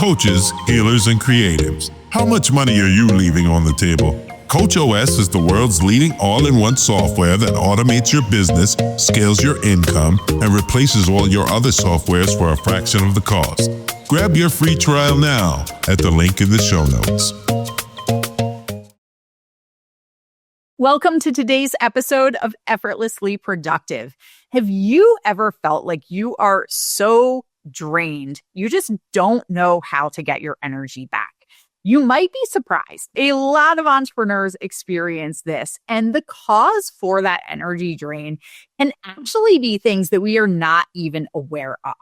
coaches, healers, and creatives. How much money are you leaving on the table? CoachOS is the world's leading all-in-one software that automates your business, scales your income, and replaces all your other softwares for a fraction of the cost. Grab your free trial now at the link in the show notes. Welcome to today's episode of Effortlessly Productive. Have you ever felt like you are so drained, you just don't know how to get your energy back? You might be surprised. A lot of entrepreneurs experience this, and the cause for that energy drain can actually be things that we are not even aware of.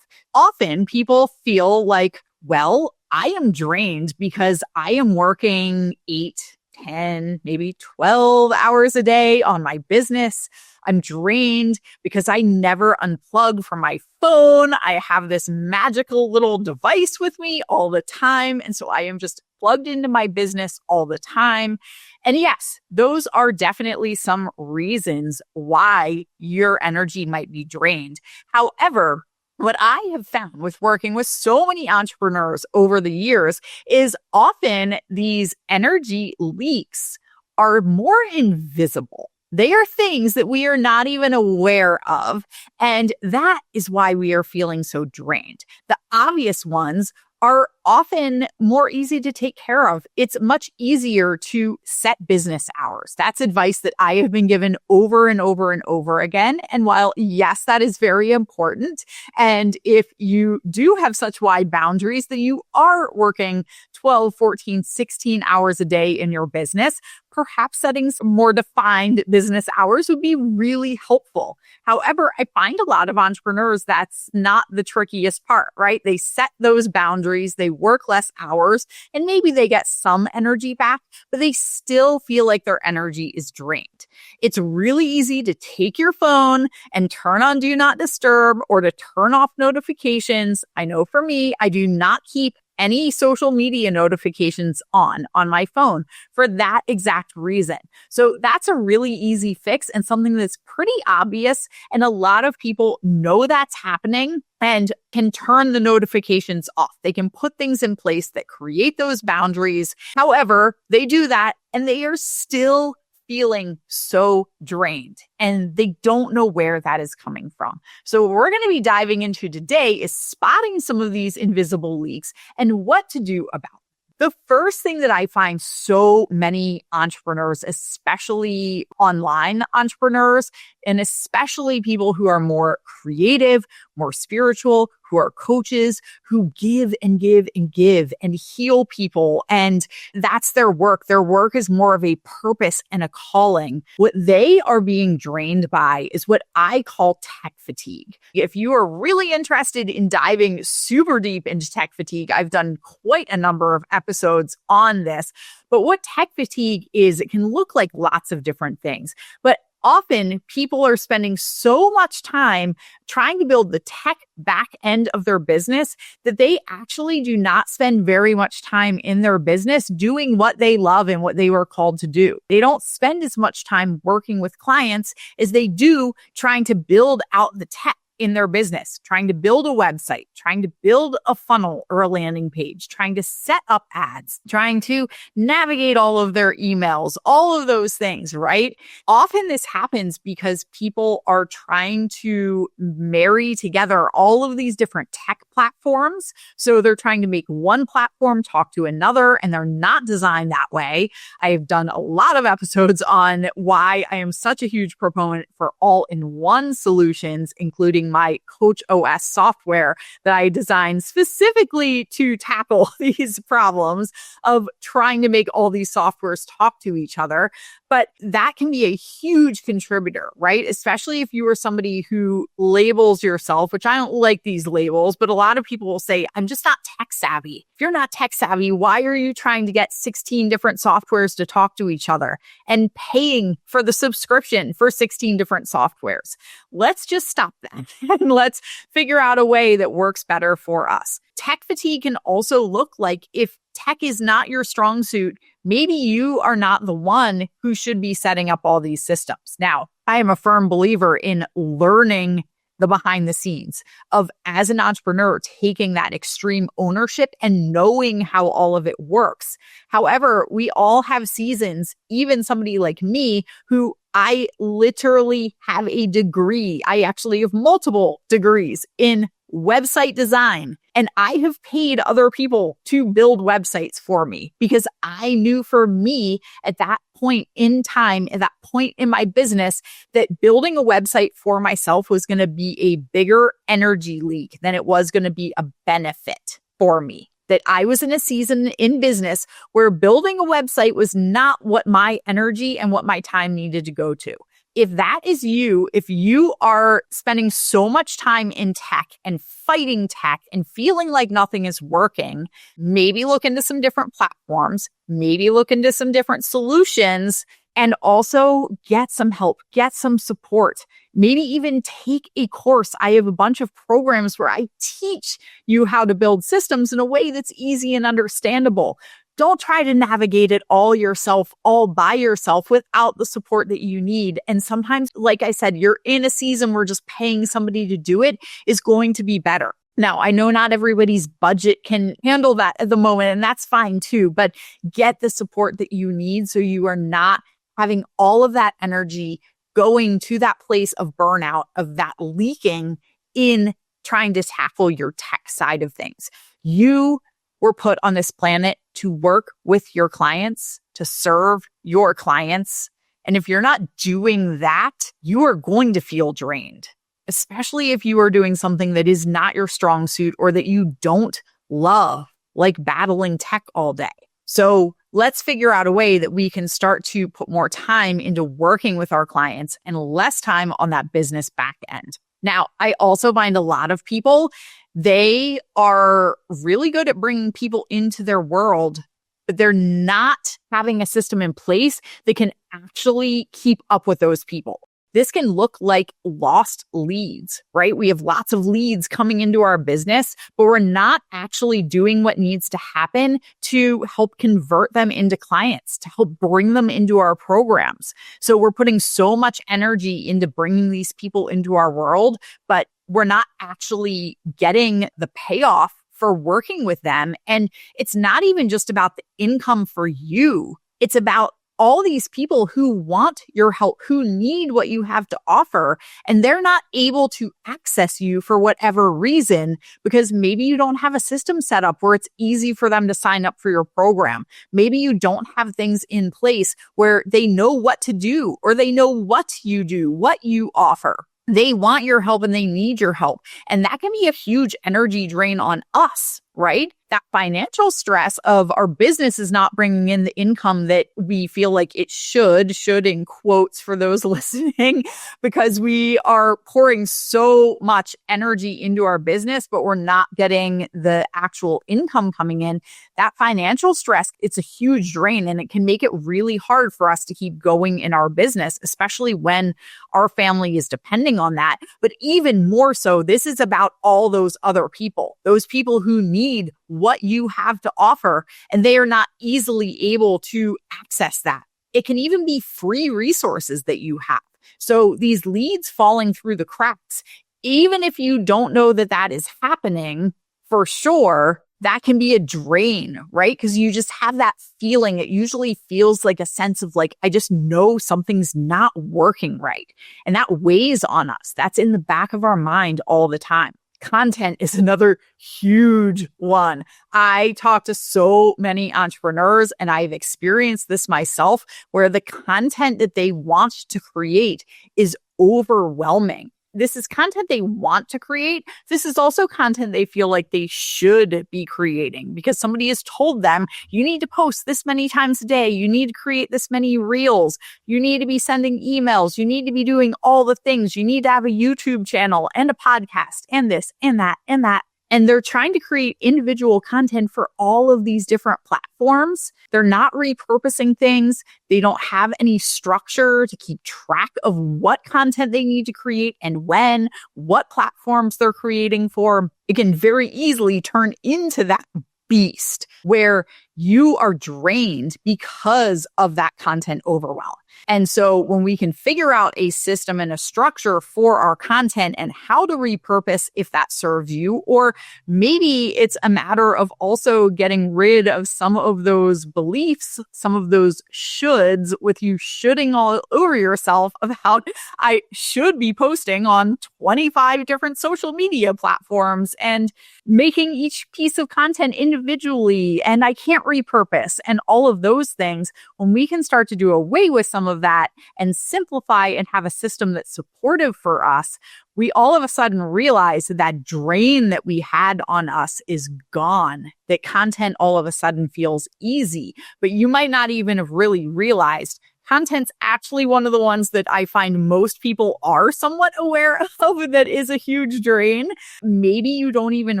Often people feel like, well, I am drained because I am working 8, 10, maybe 12 hours a day on my business. I'm drained because I never unplug from my phone. I have this magical little device with me all the time. And so I am just plugged into my business all the time. And yes, those are definitely some reasons why your energy might be drained. However, what I have found with working with so many entrepreneurs over the years is often these energy leaks are more invisible. They are things that we are not even aware of. And that is why we are feeling so drained. The obvious ones are often more easy to take care of. It's much easier to set business hours. That's advice that I have been given over and over and over again. And while, yes, that is very important, and if you do have such wide boundaries that you are working 12, 14, 16 hours a day in your business, perhaps setting some more defined business hours would be really helpful. However, I find a lot of entrepreneurs, that's not the trickiest part, right? They set those boundaries, they work less hours, and maybe they get some energy back, but they still feel like their energy is drained. It's really easy to take your phone and turn on Do Not Disturb or to turn off notifications. I know for me, I do not keep any social media notifications on my phone for that exact reason. So that's a really easy fix and something that's pretty obvious. And a lot of people know that's happening and can turn the notifications off. They can put things in place that create those boundaries. However, they do that and they are still feeling so drained and they don't know where that is coming from. So what we're going to be diving into today is spotting some of these invisible leaks and what to do about them. The first thing that I find so many entrepreneurs, especially online entrepreneurs, and especially people who are more creative, more spiritual, who are coaches, who give and give and give and heal people. And that's their work. Their work is more of a purpose and a calling. What they are being drained by is what I call tech fatigue. If you are really interested in diving super deep into tech fatigue, I've done quite a number of episodes on this. But what tech fatigue is, it can look like lots of different things. But often people are spending so much time trying to build the tech back end of their business that they actually do not spend very much time in their business doing what they love and what they were called to do. They don't spend as much time working with clients as they do trying to build out the tech in their business, trying to build a website, trying to build a funnel or a landing page, trying to set up ads, trying to navigate all of their emails, all of those things, right? Often this happens because people are trying to marry together all of these different tech platforms. So they're trying to make one platform talk to another, and they're not designed that way. I've done a lot of episodes on why I am such a huge proponent for all-in-one solutions, including my CoachOS software that I designed specifically to tackle these problems of trying to make all these softwares talk to each other. But that can be a huge contributor, right? Especially if you are somebody who labels yourself, which I don't like these labels, but a lot of people will say, I'm just not tech savvy. If you're not tech savvy, why are you trying to get 16 different softwares to talk to each other and paying for the subscription for 16 different softwares? Let's just stop that and let's figure out a way that works better for us. Tech fatigue can also look like if tech is not your strong suit, maybe you are not the one who should be setting up all these systems. Now, I am a firm believer in learning the behind the scenes of, as an entrepreneur, taking that extreme ownership and knowing how all of it works. However, we all have seasons, even somebody like me, who I literally have a degree. I actually have multiple degrees in website design. And I have paid other people to build websites for me because I knew for me at that point in time, at that point in my business, that building a website for myself was going to be a bigger energy leak than it was going to be a benefit for me. That I was in a season in business where building a website was not what my energy and what my time needed to go to. If that is you, if you are spending so much time in tech and fighting tech and feeling like nothing is working, maybe look into some different platforms, maybe look into some different solutions, and also get some help, get some support. Maybe even take a course. I have a bunch of programs where I teach you how to build systems in a way that's easy and understandable. Don't try to navigate it all yourself, all by yourself without the support that you need. And sometimes, like I said, you're in a season where just paying somebody to do it is going to be better. Now, I know not everybody's budget can handle that at the moment, and that's fine too, but get the support that you need so you are not having all of that energy going to that place of burnout, of that leaking in trying to tackle your tech side of things. You were put on this planet to work with your clients, to serve your clients. And if you're not doing that, you are going to feel drained, especially if you are doing something that is not your strong suit or that you don't love, like battling tech all day. So let's figure out a way that we can start to put more time into working with our clients and less time on that business back end. Now, I also find a lot of people, they are really good at bringing people into their world, but they're not having a system in place that can actually keep up with those people. This can look like lost leads, right? We have lots of leads coming into our business, but we're not actually doing what needs to happen to help convert them into clients, to help bring them into our programs. So we're putting so much energy into bringing these people into our world, but we're not actually getting the payoff for working with them. And it's not even just about the income for you. It's about all these people who want your help, who need what you have to offer, and they're not able to access you for whatever reason, because maybe you don't have a system set up where it's easy for them to sign up for your program. Maybe you don't have things in place where they know what to do, or they know what you do, what you offer. They want your help and they need your help. And that can be a huge energy drain on us, right? That financial stress of our business is not bringing in the income that we feel like it should in quotes for those listening, because we are pouring so much energy into our business, but we're not getting the actual income coming in. That financial stress, it's a huge drain, and it can make it really hard for us to keep going in our business, especially when our family is depending on that. But even more so, this is about all those other people, those people who need what you have to offer, and they are not easily able to access that. It can even be free resources that you have. So these leads falling through the cracks, even if you don't know that that is happening for sure, that can be a drain, right? Because you just have that feeling. It usually feels like a sense of like, I just know something's not working right. And that weighs on us. That's in the back of our mind all the time. Content is another huge one. I talk to so many entrepreneurs, and I've experienced this myself, where the content that they want to create is overwhelming. This is content they want to create. This is also content they feel like they should be creating because somebody has told them, you need to post this many times a day. You need to create this many reels. You need to be sending emails. You need to be doing all the things. You need to have a YouTube channel and a podcast and this and that and that. And they're trying to create individual content for all of these different platforms. They're not repurposing things. They don't have any structure to keep track of what content they need to create and when, what platforms they're creating for. It can very easily turn into that beast where you are drained because of that content overwhelm. And so when we can figure out a system and a structure for our content and how to repurpose if that serves you, or maybe it's a matter of also getting rid of some of those beliefs, some of those shoulds, with you shoulding all over yourself of how I should be posting on 25 different social media platforms and making each piece of content individually, and I can't repurpose, and all of those things. When we can start to do away with some of that and simplify and have a system that's supportive for us, we all of a sudden realize that drain that we had on us is gone, that content all of a sudden feels easy. But you might not even have really realized content's actually one of the ones that I find most people are somewhat aware of that is a huge drain. Maybe you don't even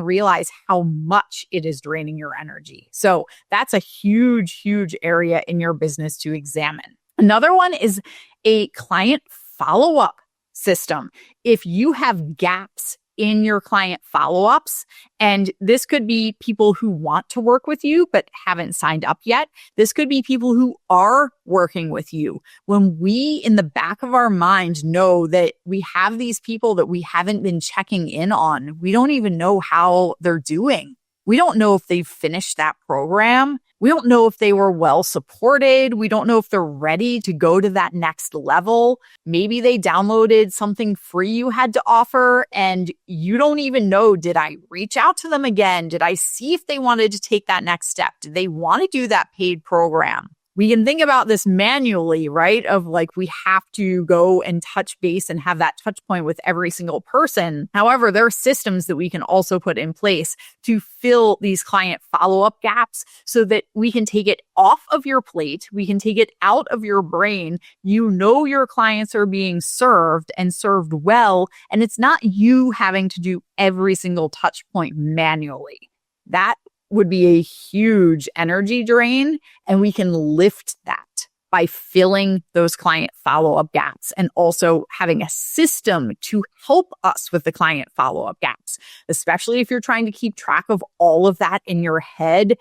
realize how much it is draining your energy. So that's a huge, huge area in your business to examine. Another one is a client follow-up system. If you have gaps in your client follow-ups, and this could be people who want to work with you but haven't signed up yet. This could be people who are working with you. When we, in the back of our mind, know that we have these people that we haven't been checking in on, we don't even know how they're doing. We don't know if they've finished that program. We don't know if they were well supported. We don't know if they're ready to go to that next level. Maybe they downloaded something free you had to offer and you don't even know, did I reach out to them again? Did I see if they wanted to take that next step? Did they want to do that paid program? We can think about this manually, right? Of like, we have to go and touch base and have that touch point with every single person. However, there are systems that we can also put in place to fill these client follow-up gaps so that we can take it off of your plate. We can take it out of your brain. You know, your clients are being served and served well, and it's not you having to do every single touch point manually. That would be a huge energy drain, and we can lift that by filling those client follow-up gaps and also having a system to help us with the client follow-up gaps, especially if you're trying to keep track of all of that in your head.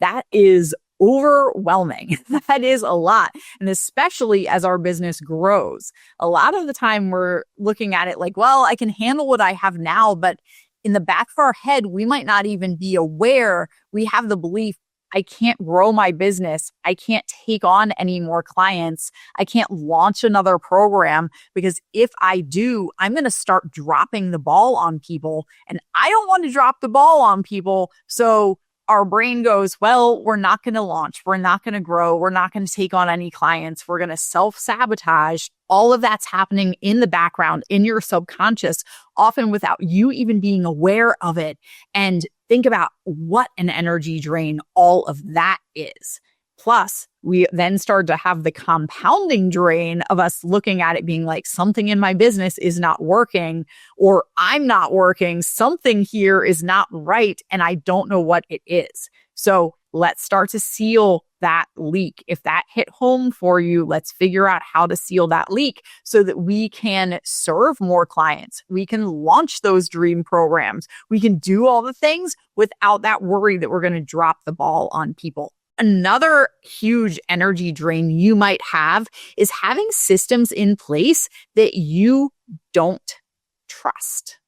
That is overwhelming. That is a lot. And especially as our business grows, a lot of the time we're looking at it like, well, I can handle what I have now, but in the back of our head, we might not even be aware. We have the belief, I can't grow my business. I can't take on any more clients. I can't launch another program because if I do, I'm going to start dropping the ball on people. And I don't want to drop the ball on people. So our brain goes, well, we're not going to launch. We're not going to grow. We're not going to take on any clients. We're going to self-sabotage. All of that's happening in the background, in your subconscious, often without you even being aware of it. And think about what an energy drain all of that is. Plus, we then start to have the compounding drain of us looking at it being like, something in my business is not working, or I'm not working. Something here is not right, and I don't know what it is. So let's start to seal that leak. If that hit home for you, let's figure out how to seal that leak so that we can serve more clients. We can launch those dream programs. We can do all the things without that worry that we're going to drop the ball on people. Another huge energy drain you might have is having systems in place that you don't trust.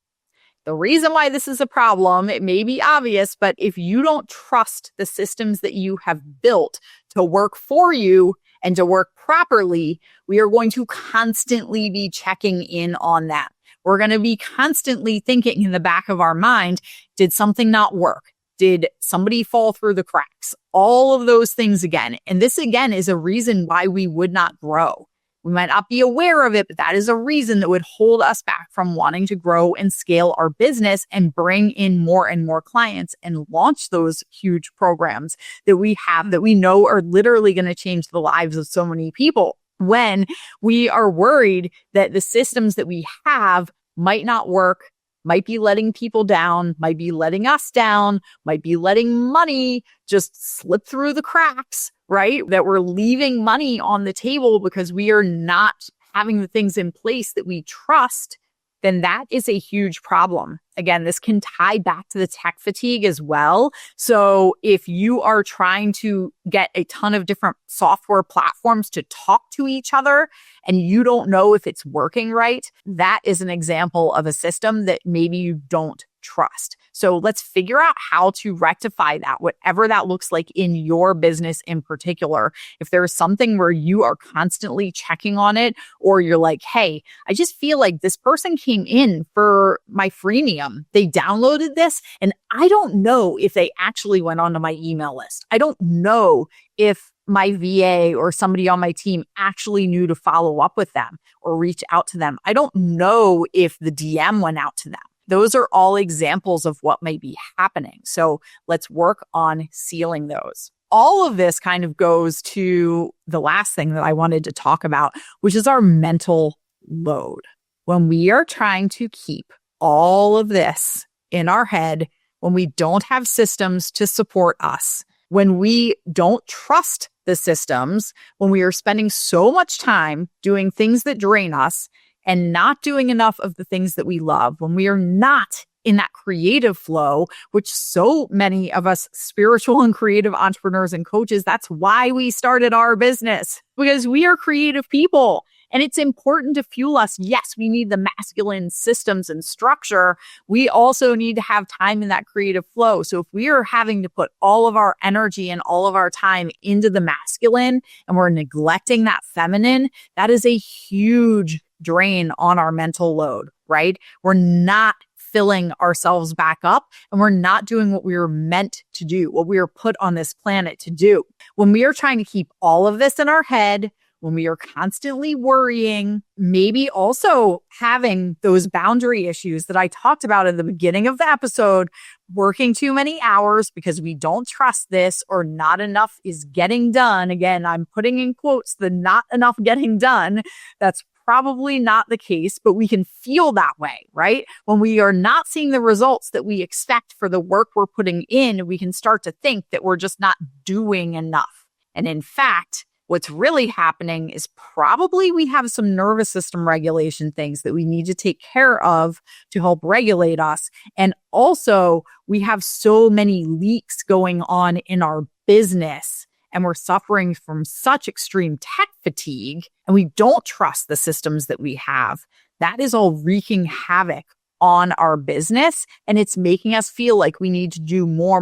The reason why this is a problem, it may be obvious, but if you don't trust the systems that you have built to work for you and to work properly, we are going to constantly be checking in on that. We're going to be constantly thinking in the back of our mind, did something not work? Did somebody fall through the cracks? All of those things again. And this again is a reason why we would not grow. We might not be aware of it, but that is a reason that would hold us back from wanting to grow and scale our business and bring in more and more clients and launch those huge programs that we have that we know are literally going to change the lives of so many people. When we are worried that the systems that we have might not work, might be letting people down, might be letting us down, might be letting money just slip through the cracks, right? That we're leaving money on the table because we are not having the things in place that we trust. then that is a huge problem. Again, this can tie back to the tech fatigue as well. So if you are trying to get a ton of different software platforms to talk to each other and you don't know if it's working right, that is an example of a system that maybe you don't trust. So let's figure out how to rectify that, whatever that looks like in your business in particular. If there's something where you are constantly checking on it, or you're like, hey, I just feel like this person came in for my freemium. They downloaded this and I don't know if they actually went onto my email list. I don't know if my VA or somebody on my team actually knew to follow up with them or reach out to them. I don't know if the DM went out to them. Those are all examples of what may be happening. So let's work on sealing those. All of this kind of goes to the last thing that I wanted to talk about, which is our mental load. When we are trying to keep all of this in our head, when we don't have systems to support us, when we don't trust the systems, when we are spending so much time doing things that drain us and not doing enough of the things that we love, when we are not in that creative flow, which so many of us spiritual and creative entrepreneurs and coaches, that's why we started our business, because we are creative people. And it's important to fuel us. Yes, we need the masculine systems and structure. We also need to have time in that creative flow. So if we are having to put all of our energy and all of our time into the masculine and we're neglecting that feminine, that is a huge drain on our mental load, right? We're not filling ourselves back up and we're not doing what we were meant to do, what we were put on this planet to do. When we are trying to keep all of this in our head, when we are constantly worrying, maybe also having those boundary issues that I talked about at the beginning of the episode, working too many hours because we don't trust this or not enough is getting done. Again, I'm putting in quotes the not enough getting done. That's probably not the case, but we can feel that way, right? When we are not seeing the results that we expect for the work we're putting in, we can start to think that we're just not doing enough. And in fact, what's really happening is probably we have some nervous system regulation things that we need to take care of to help regulate us. And also, we have so many leaks going on in our business and we're suffering from such extreme tech fatigue and we don't trust the systems that we have. That is all wreaking havoc on our business. And it's making us feel like we need to do more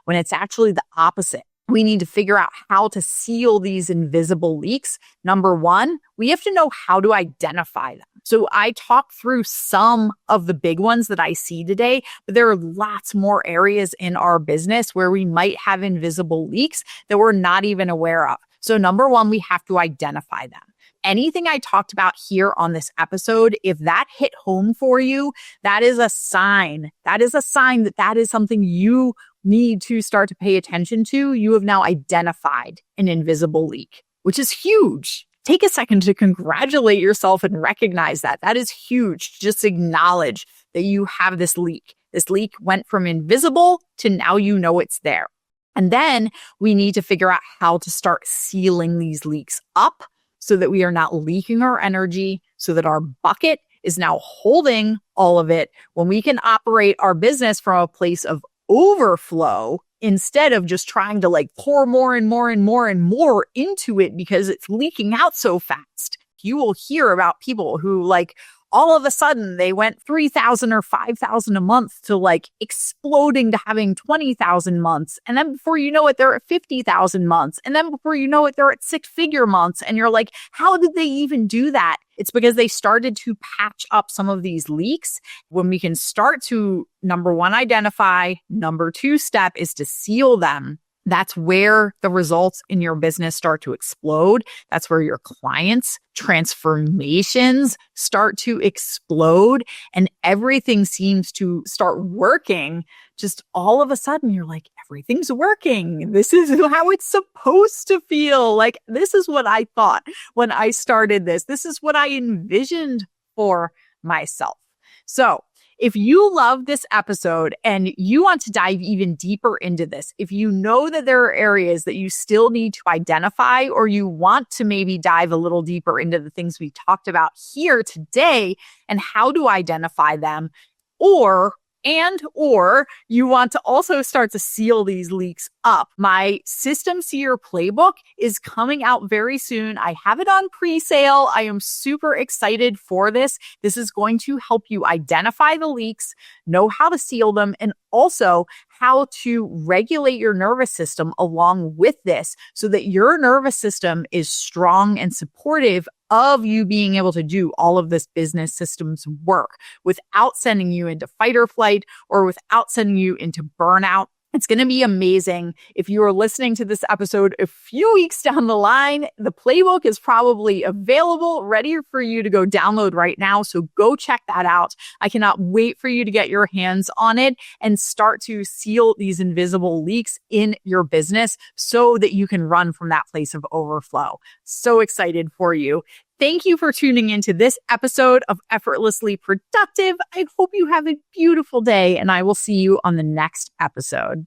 when it's actually the opposite. We need to figure out how to seal these invisible leaks. Number one, we have to know how to identify them. So I talked through some of the big ones that I see today, but there are lots more areas in our business where we might have invisible leaks that we're not even aware of. So number one, we have to identify them. Anything I talked about here on this episode, if that hit home for you, that is a sign. That is a sign that that is something you need to start to pay attention to. You have now identified an invisible leak, which is huge. Take a second to congratulate yourself and recognize that. That is huge. Just acknowledge that you have this leak. This leak went from invisible to now you know it's there. And then we need to figure out how to start sealing these leaks up so that we are not leaking our energy, so that our bucket is now holding all of it when we can operate our business from a place of overflow instead of just trying to like pour more into it because it's leaking out so fast. You will hear about people who like all of a sudden they went 3,000 or 5,000 a month to like exploding to having 20,000 months. And then before you know it, they're at 50,000 months. And then before you know it, they're at 6-figure months. And you're like, how did they even do that? It's because they started to patch up some of these leaks. When we can start to, number one, identify, number two step is to seal them. That's where the results in your business start to explode. That's where your clients' transformations start to explode and everything seems to start working. Just all of a sudden, you're like, everything's working. This is how it's supposed to feel. Like, this is what I thought when I started this. This is what I envisioned for myself. So If you love this episode and you want to dive even deeper into this, if you know that there are areas that you still need to identify, or you want to maybe dive a little deeper into the things we talked about here today and how to identify them, or you want to also start to seal these leaks up, my System Seer playbook is coming out very soon. I have it on pre-sale. I am super excited for this. This is going to help you identify the leaks, know how to seal them, and also how to regulate your nervous system along with this so that your nervous system is strong and supportive of you being able to do all of this business systems work without sending you into fight or flight or without sending you into burnout. It's going to be amazing. If you are listening to this episode a few weeks down the line, the playbook is probably available, ready for you to go download right now. So go check that out. I cannot wait for you to get your hands on it and start to seal these invisible leaks in your business so that you can run from that place of overflow. So excited for you. Thank you for tuning into this episode of Effortlessly Productive. I hope you have a beautiful day, and I will see you on the next episode.